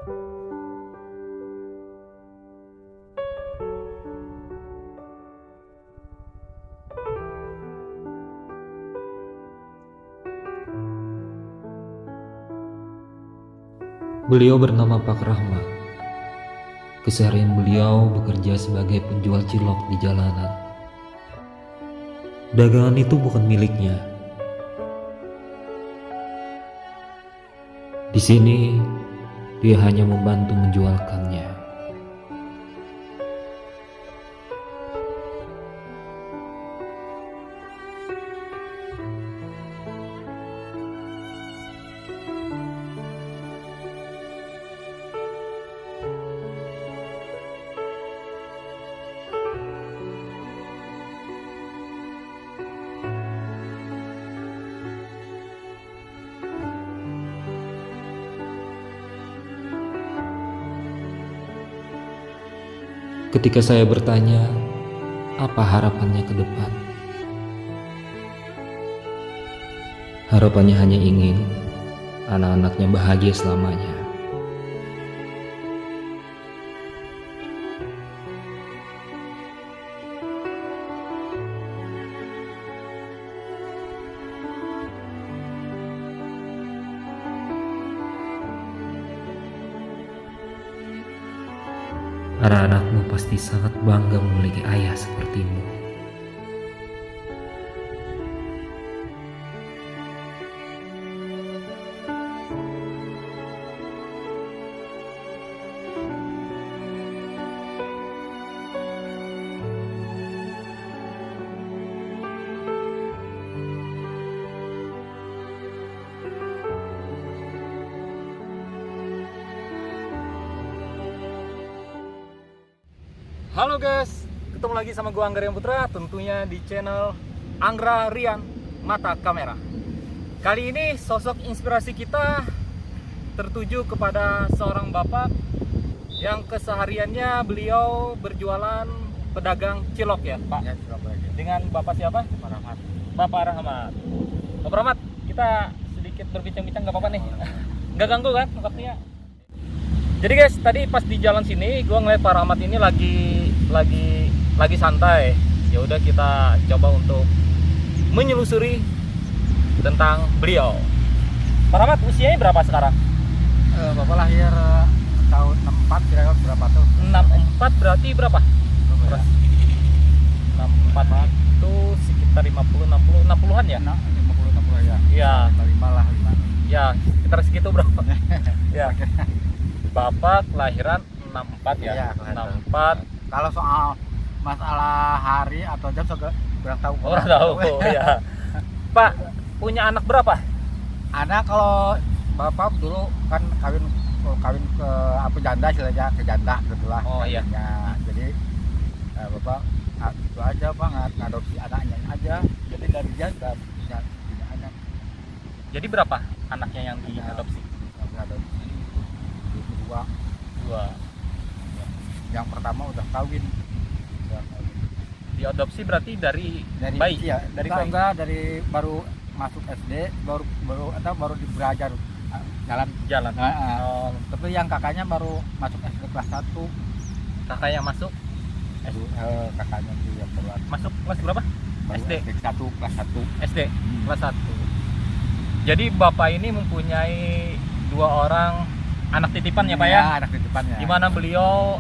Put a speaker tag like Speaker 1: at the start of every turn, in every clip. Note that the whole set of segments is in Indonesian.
Speaker 1: Beliau bernama Pak Rahmat. Keseharian beliau bekerja sebagai penjual cilok di jalanan. Dagangan itu bukan miliknya. Di sini, dia hanya membantu menjualkannya. Ketika saya bertanya, apa harapannya ke depan? Harapannya hanya ingin anak-anaknya bahagia selamanya. Anak-anakmu pasti sangat bangga memiliki ayah sepertimu.
Speaker 2: Halo guys, ketemu lagi sama gua Angga Rian Putra, tentunya di channel Angga Rian Mata Kamera. Kali ini sosok inspirasi kita tertuju kepada seorang bapak yang kesehariannya beliau berjualan pedagang cilok ya Pak?
Speaker 3: Ya, cilok aja.
Speaker 2: Dengan Bapak siapa?
Speaker 3: Pak Rahmat.
Speaker 2: Bapak Rahmat. Bapak Rahmat, kita sedikit berbincang-bincang gak apa-apa nih? Gak ganggu kan waktunya? Jadi guys, tadi pas di jalan sini gue ngeliat Pak Rahmat ini lagi santai. Ya udah kita coba untuk menyelusuri tentang beliau. Pak Rahmat usianya berapa sekarang?
Speaker 3: Bapak lahir tahun 64, kira-kira berapa tuh?
Speaker 2: 64 berarti berapa? 64 itu sekitar 50 60-an ya?
Speaker 3: 50 ya.
Speaker 2: Iya.
Speaker 3: 55 lah, 5.
Speaker 2: Ya, sekitar segitu berapa? Ya. Bapak kelahiran 64 ya?
Speaker 3: Iya,
Speaker 2: 64.
Speaker 3: Kalau soal masalah hari atau jam kurang tahu.
Speaker 2: Orang tahu ya. Pak, punya anak berapa?
Speaker 3: Anak kalau bapak dulu kan kawin ke apa janda istilahnya, ke janda gitulah.
Speaker 2: Oh, iya.
Speaker 3: Jadi bapak itu aja Pak, ngadopsi anaknya aja. Jadi dari dia nggak punya anak.
Speaker 2: Jadi berapa anaknya yang diadopsi?
Speaker 3: Ngadopsi dua. Yang pertama udah kawin.
Speaker 2: Diadopsi berarti dari bayi?
Speaker 3: Ya,
Speaker 2: Dari bayi?
Speaker 3: enggak, dari baru masuk SD, baru belajar jalan.
Speaker 2: Oh,
Speaker 3: Tapi yang kakaknya baru masuk SD kelas 1.
Speaker 2: kakak yang masuk
Speaker 3: Kakaknya tuh yang baru
Speaker 2: masuk kelas berapa? SD?
Speaker 3: kelas 1.
Speaker 2: SD kelas 1. Jadi Bapak ini mempunyai 2 orang anak titipan ya Pak ya?
Speaker 3: Ya, anak titipannya.
Speaker 2: Di mana beliau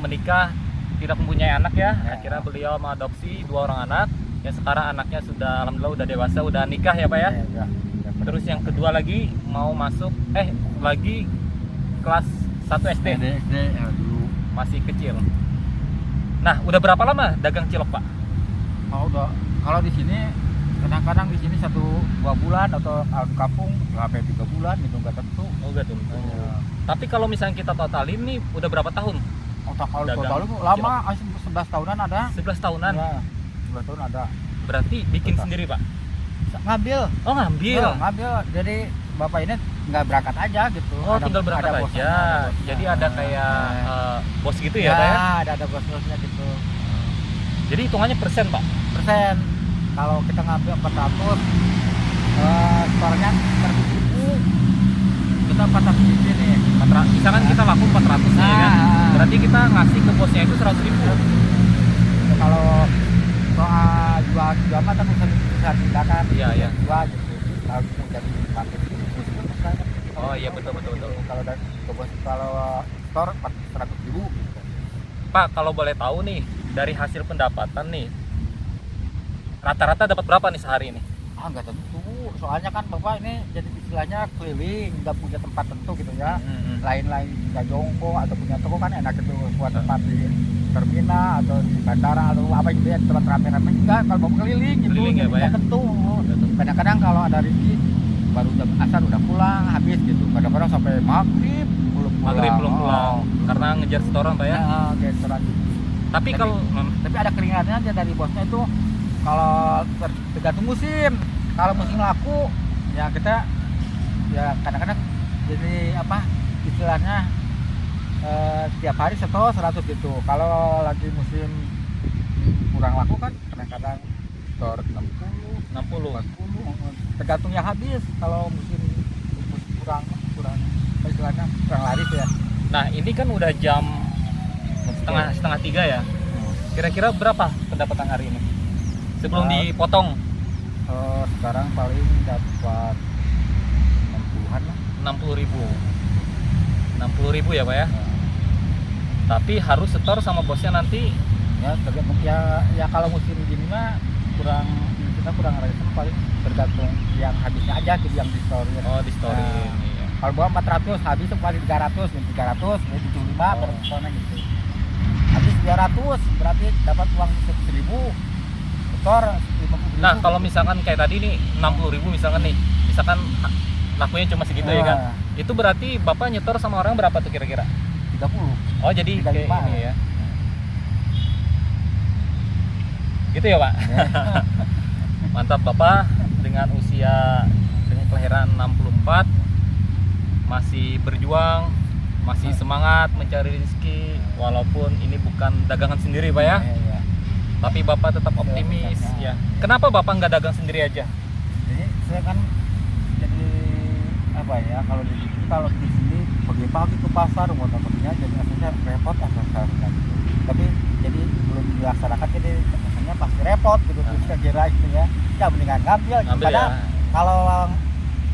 Speaker 2: menikah tidak mempunyai anak ya.
Speaker 3: Ya.
Speaker 2: Akhirnya beliau mengadopsi 2 orang anak. Yang sekarang anaknya sudah alhamdulillah udah dewasa, udah nikah ya Pak ya.
Speaker 3: Ya.
Speaker 2: Terus yang kedua lagi mau masuk lagi kelas 1 SD.
Speaker 3: SD ya, dulu.
Speaker 2: Masih kecil. Nah, udah berapa lama dagang cilok Pak?
Speaker 3: Udah. Kalau di sini kadang-kadang di sini 1-2 bulan atau di kampung sampai 3 bulan itu nggak tentu.
Speaker 2: Oh, enggak tuh. Tapi kalau misalnya kita totalin nih udah berapa tahun?
Speaker 3: Kalau
Speaker 2: Dagang
Speaker 3: total itu lama, 11 tahunan ada.
Speaker 2: 11 tahunan.
Speaker 3: Ya, 11 tahun ada.
Speaker 2: Berarti bikin
Speaker 3: Betul.
Speaker 2: sendiri Pak?
Speaker 3: Ngambil.
Speaker 2: Oh, ngambil.
Speaker 3: Ngambil. Jadi bapak ini nggak berangkat aja gitu.
Speaker 2: Oh, tinggal berangkat
Speaker 3: ada
Speaker 2: aja.
Speaker 3: bosnya, ada bosnya.
Speaker 2: Jadi ada kayak bos gitu ya
Speaker 3: ya,
Speaker 2: Pak ya?
Speaker 3: ada bos-bosnya gitu.
Speaker 2: Jadi hitungannya persen Pak?
Speaker 3: Persen. Kalau kita ngambil 400, skornya 100.000. kita 400 biji nih.
Speaker 2: Misalkan kita laku 400 nih ya kan.
Speaker 3: Nah.
Speaker 2: Berarti kita ngasih ke bosnya itu 100.000.
Speaker 3: Kalau soal jual mah kan bisa tindakan.
Speaker 2: Iya.
Speaker 3: Jual gitu. Kalau mau jadi market
Speaker 2: Oh iya betul.
Speaker 3: kalau dari ke bos, kalau store 400.000 gitu.
Speaker 2: Pak, kalau boleh tahu nih dari hasil pendapatan nih rata-rata dapat berapa nih sehari ini?
Speaker 3: Nggak tentu, soalnya kan bapak ini jadi istilahnya keliling, nggak punya tempat tentu gitu ya. Lain-lain punya jongko atau punya toko kan enak itu, buat tempat di terminal atau di bandara atau apa gitu ya, tempat rame-rame. Enggak, kalau bapak keliling gitu,
Speaker 2: Keliling ya,
Speaker 3: jadi
Speaker 2: Pak, ya?
Speaker 3: nggak tentu. Kadang-kadang kalau ada rezeki baru jam asar udah pulang habis gitu, kadang-kadang sampai maghrib belum pulang.
Speaker 2: Karena ngejar setoran Pak ya.
Speaker 3: Restoran.
Speaker 2: Tapi kalau
Speaker 3: Tapi ada keringatnya aja dari bosnya itu, kalau tergantung musim. Kalau musim laku ya kita ya kadang-kadang jadi apa istilahnya setiap hari setor 100 gitu. Kalau lagi musim kurang laku kan kadang-kadang setor 60 40 tergantung yang habis. Kalau musim kurang istilahnya kurang laris ya.
Speaker 2: nah ini kan udah jam setengah 3 ya. Kira-kira berapa pendapatan hari ini? Sebelum dipotong
Speaker 3: Sekarang paling dapat 60-an lah.
Speaker 2: 60.000 ya Pak ya. Tapi harus setor sama bosnya nanti.
Speaker 3: Ya tergantung ya kalau musim gini mah kita kurang rakyat paling tergantung yang habisnya aja gitu, yang di store.
Speaker 2: Oh di story. Iya.
Speaker 3: Kalau bawa 400 habis itu paling 300 jadi 75 per tonnya gitu. Habis 200 berarti dapat uang 1.000, setor 50.000.
Speaker 2: Nah kalau misalkan kayak tadi nih 60.000 misalkan lakunya cuma segitu ya kan, itu berarti bapak nyetor sama orang berapa tuh kira-kira?
Speaker 3: 30.
Speaker 2: Oh jadi kayak
Speaker 3: 35.
Speaker 2: ini ya gitu ya Pak. Mantap Bapak, dengan kelahiran 64 masih berjuang, masih semangat mencari rezeki walaupun ini bukan dagangan sendiri Pak ya.
Speaker 3: Iya.
Speaker 2: Tapi Bapak tetap optimis ya. Kenapa Bapak nggak dagang sendiri aja?
Speaker 3: Jadi saya kan jadi apa ya, kalau di sini pagi-pagi ke pasar motor-motornya jadi asalnya repot asalnya gitu. Tapi jadi belum dilaksanakan, jadi asalnya pasti repot gitu. Terus kira gitu ya mendingan ngambil gitu.
Speaker 2: Ngambil
Speaker 3: Karena
Speaker 2: ya.
Speaker 3: kalau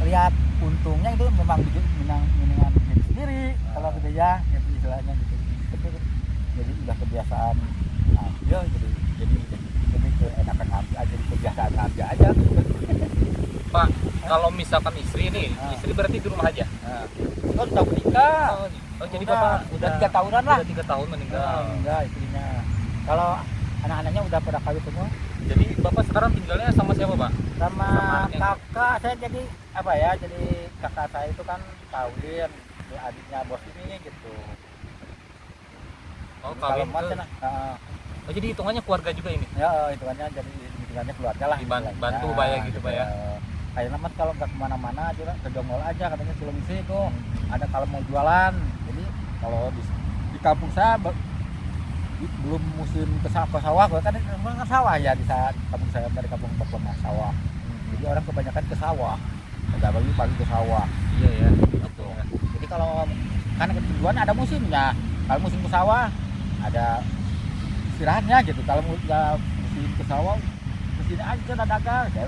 Speaker 3: lihat untungnya itu memang mendingan diri sendiri kalau gitu ya, gitu istilahnya gitu. Tapi jadi udah kebiasaan ambil, jadi keenakan ambil aja, kebiasaan ambil aja gitu.
Speaker 2: Pak, kalau misalkan istri nih, istri berarti di rumah aja?
Speaker 3: Kan udah menikah.
Speaker 2: Oh jadi Bapak
Speaker 3: udah 3 tahunan lah.
Speaker 2: udah 3 tahun meninggal.
Speaker 3: Enggak, istrinya. Kalau anak-anaknya udah pada kawin semua.
Speaker 2: Jadi Bapak sekarang tinggalnya sama siapa Pak?
Speaker 3: Sama
Speaker 2: anaknya.
Speaker 3: kakak saya, jadi apa ya, jadi kakak saya itu kan kawin, jadi adiknya bos ini gitu.
Speaker 2: Oh
Speaker 3: Kalau
Speaker 2: kawin
Speaker 3: mas
Speaker 2: ke...
Speaker 3: kan,
Speaker 2: Oh jadi hitungannya keluarga juga ini?
Speaker 3: ya hitungannya jadi hitungannya keluarga lah.
Speaker 2: Bantu Pak ya gitu Pak ya?
Speaker 3: Kayaknya mas kalau nggak kemana-mana aja ke Jonggol aja katanya, Sulawesi itu ada kalau mau jualan. Jadi kalau di kampung saya belum musim ke sawah, kan sawah ya di saat kampung saya, dari kampung Bapona sawah. Jadi orang kebanyakan ke sawah, nggak pagi ke sawah.
Speaker 2: Iya ya.
Speaker 3: Gitu. Jadi kalau kan ketujuan ada musimnya. Kalau musim ke sawah ada istirahatnya gitu. Kalau nggak musim ke sawah, kesini aja dagang. Ya,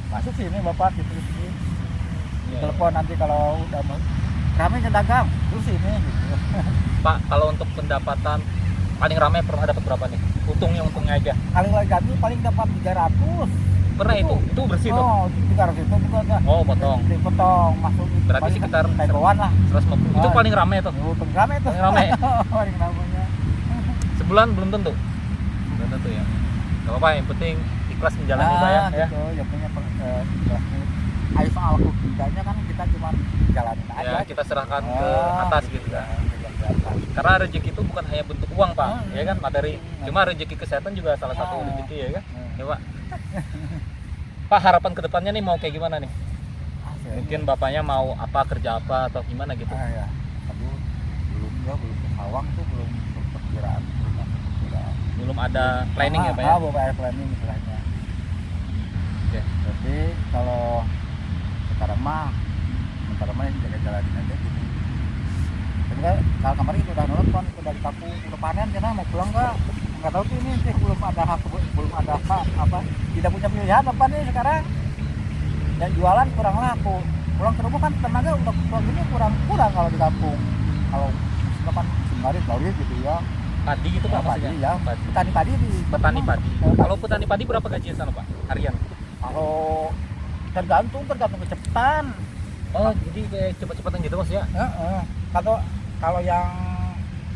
Speaker 3: masuk sini bapak gitu sini. Telepon nanti kalau udah ramai dagang, terus sini gitu.
Speaker 2: Pak, kalau untuk pendapatan paling ramai pernah dapat berapa nih? Untungnya aja.
Speaker 3: Kali lagi ganti paling dapat 300.
Speaker 2: Pernah itu bersih tuh.
Speaker 3: Oh, 300 itu bukan dah.
Speaker 2: Oh, potong.
Speaker 3: Dipotong masuk.
Speaker 2: Berarti
Speaker 3: paling
Speaker 2: sekitar
Speaker 3: ribuan lah.
Speaker 2: 150. Itu paling ramai tuh.
Speaker 3: Paling ramai itu.
Speaker 2: Paling ramai.
Speaker 3: Paling ramainya.
Speaker 2: Sebulan belum tentu. Belum tentu ya. Gak apa-apa, yang penting ikhlas menjalani Pak ya.
Speaker 3: Gitu, yang punya ikhlasnya. Ayo soal kebudayanya kan kita cuma jalanin aja.
Speaker 2: Ya, kita serahkan ke atas gitu kan. Karena rezeki itu bukan hanya bentuk uang Pak, ya kan? Cuma rezeki kesehatan juga salah satu rezeki ya kan? Ya Pak. Pak, harapan kedepannya nih mau kayak gimana nih? Mungkin bapaknya mau apa, kerja apa atau gimana gitu?
Speaker 3: Ya. Aduh, belum ke Sawang tuh belum perkiraan.
Speaker 2: Belum ada planning ya Pak ya?
Speaker 3: Belum ada planning istilahnya.
Speaker 2: Oke.
Speaker 3: Jadi kalau sekarang mah Kalau mana jaga jalanin aja gitu. Tapi kan kalau kemarin udah nelfon, udah di kampung, udah panen, karena mau pulang nggak tahu sih ini sih belum ada hak apa, tidak punya pilihan apa nih sekarang. Dan jualan kurang laku, pulang ke rumah kan tenaga udah pulang ini kurang kalau di kampung. Kalau musim kan semarit gitu ya.
Speaker 2: Padi gitu Pak
Speaker 3: Padi
Speaker 2: maksudnya?
Speaker 3: ya, petani padi di
Speaker 2: Petani padi. Kalau petani padi berapa gajinya sana Pak? Harian?
Speaker 3: kalau tergantung kecepatan.
Speaker 2: Oh, jadi kayak cepet-cepetan gitu maksudnya?
Speaker 3: Kalau yang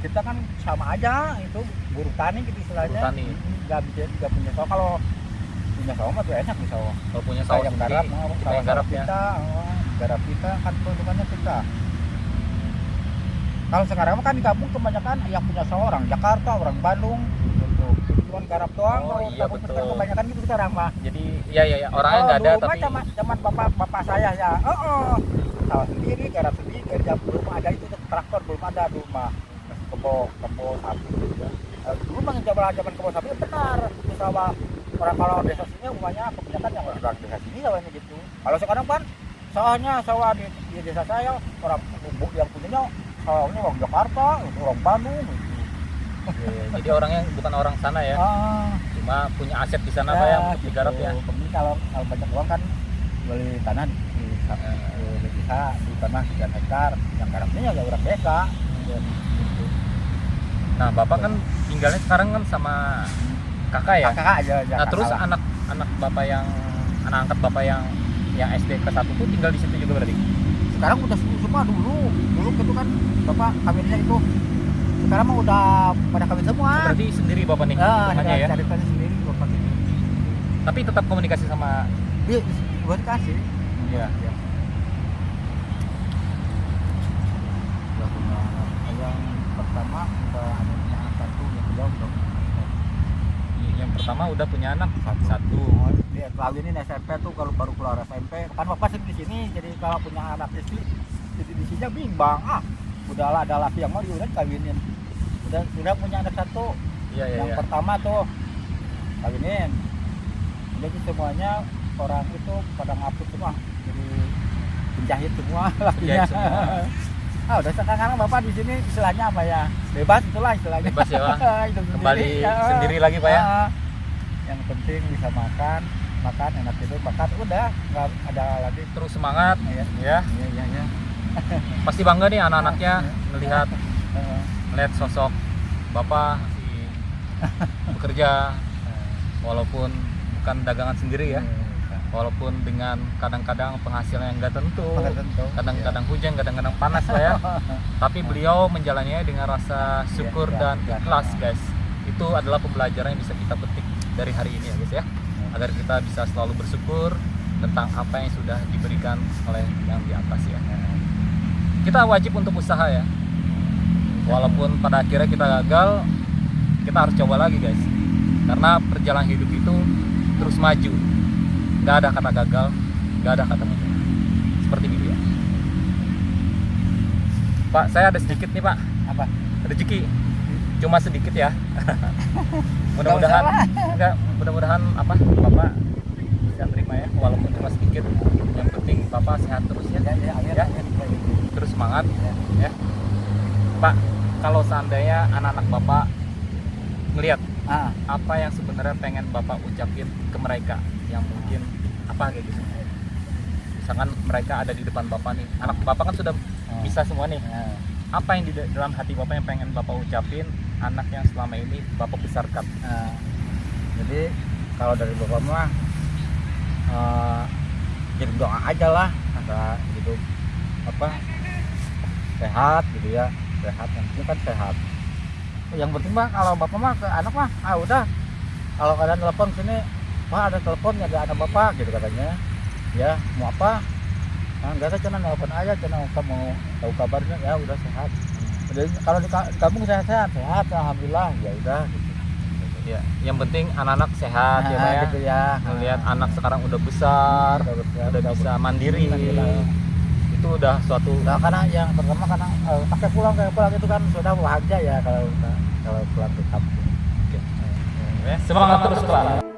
Speaker 3: kita kan sama aja itu buruh tani gitu istilahnya.
Speaker 2: Buruh tani.
Speaker 3: Nggak punya sawah. Kalau punya sawah mah tuh enak nih sawah.
Speaker 2: Kalau punya sawah
Speaker 3: Yang
Speaker 2: sendiri,
Speaker 3: garap,
Speaker 2: kita yang garap ya.
Speaker 3: Garap kita kan peruntukannya kita. Kalau sekarang mah kan di kampung kebanyakan yang punya sawah orang Jakarta, orang Bandung gitu. Cuma garap doang.
Speaker 2: Oh,
Speaker 3: Kalau
Speaker 2: iya,
Speaker 3: kampung
Speaker 2: betul.
Speaker 3: sekarang kebanyakan gitu sekarang mah.
Speaker 2: Jadi ya orangnya nggak ada
Speaker 3: dulu mah
Speaker 2: tapi
Speaker 3: zaman bapak saya ya. Sawah sendiri, garap sendiri, kerja belum ada itu traktor belum ada dulu mah. Masih kebo sapi gitu ya. Dulu mah zaman kebo sapi benar. Itu sawah orang kalau desa sini umumnya kebanyakan yang orang desa sini sawahnya gitu. Kalau sekarang kan sawah di desa saya orang yang punyanya sawahnya orang Jakarta, orang Bandung gitu.
Speaker 2: ya, jadi orangnya bukan orang sana ya. Cuma punya aset di sana Pak ya untuk
Speaker 3: gitu.
Speaker 2: digarap ya.
Speaker 3: Kemudian kalau banyak uang kan beli tanah di desa di tanah 3 hektar, yang garapnya ya orang desa. Gitu.
Speaker 2: Nah, Bapak kan tinggalnya sekarang kan sama kakak ya.
Speaker 3: Kakak aja.
Speaker 2: Nah, terus anak Bapak anak angkat Bapak yang SD kelas 1 tuh tinggal di situ juga berarti.
Speaker 3: Sekarang udah semua dulu itu kan bapak kawinnya itu. Sekarang mah udah pada kawin semua.
Speaker 2: Berarti sendiri Bapak nih hitungannya ya.
Speaker 3: Cari sendiri bapak ini.
Speaker 2: Tapi tetap komunikasi sama
Speaker 3: Iya, buat kasih.
Speaker 2: ya.
Speaker 3: Yang pertama udah anaknya satu, yang kedua udah
Speaker 2: Yang pertama udah punya anak satu.
Speaker 3: dia kawinin SMP tuh kalau baru keluar SMP kan bapak sih di sini, jadi kalau punya anak istri jadi di sini bimbang udahlah ada laki yang mau udah kawinin, udah punya anak satu. Yang pertama tuh kawinin, jadi semuanya orang itu pada ngaput semua, jadi penjahit semua lakinya. Udah sekarang bapak di sini istilahnya apa ya, bebas itulah istilahnya.
Speaker 2: Bebas ya Pak. Kembali sendiri lagi Pak ya.
Speaker 3: Yang penting bisa makan enak tidur, makan udah nggak ada lagi.
Speaker 2: Terus semangat ya.
Speaker 3: Iya.
Speaker 2: Pasti bangga nih anak-anaknya melihat sosok Bapak masih bekerja walaupun bukan dagangan sendiri ya. Walaupun dengan kadang-kadang penghasilan yang nggak tentu, kadang-kadang hujan, kadang-kadang panas lah ya. Tapi beliau menjalaninya dengan rasa syukur dan ikhlas guys. Itu adalah pembelajaran yang bisa kita petik dari hari ini ya guys ya. Agar kita bisa selalu bersyukur tentang apa yang sudah diberikan oleh yang di atas ya. Kita wajib untuk usaha ya. Walaupun pada akhirnya kita gagal, kita harus coba lagi guys. Karena perjalanan hidup itu terus maju. Gak ada kata gagal, gak ada kata mundur. Seperti itu ya. Pak, saya ada sedikit nih Pak.
Speaker 3: Apa?
Speaker 2: Rezeki. Cuma sedikit ya. Mudah-mudahan apa Bapak bisa terima ya, walaupun cuma sedikit. Yang penting Bapak sehat terus ya. Ya. Terus semangat ya. Pak, kalau seandainya anak-anak Bapak melihat apa yang sebenarnya pengen Bapak ucapin ke mereka, yang mungkin apa kayak gitu, misalkan mereka ada di depan Bapak nih, anak Bapak kan sudah bisa semua nih, apa yang di dalam hati Bapak yang pengen Bapak ucapin anak yang selama ini Bapak besarkan?
Speaker 3: Jadi kalau dari Bapak mah jadi doa aja lah, ada gitu apa, sehat gitu ya, sehat, yang penting kan sehat. Yang penting mah kalau Bapak mah ke anak mah udah, kalau kalian telepon sini Pak ada telepon ada anak Bapak gitu katanya ya, mau apa, enggak ada, cina telepon aja, cina kamu tahu kabarnya ya, udah sehat. Jadi kalau di kampung sehat alhamdulillah, ya udah gitu.
Speaker 2: Ya, yang penting anak-anak sehat ya Pak ya.
Speaker 3: Gitu ya.
Speaker 2: Melihat anak sekarang udah besar, udah bisa mandiri. Itu udah suatu.
Speaker 3: Nah, karena yang pertama karena pakai pulang itu kan sudah bahagia ya kalau pulang ke kampung.
Speaker 2: Semangat terus Pak.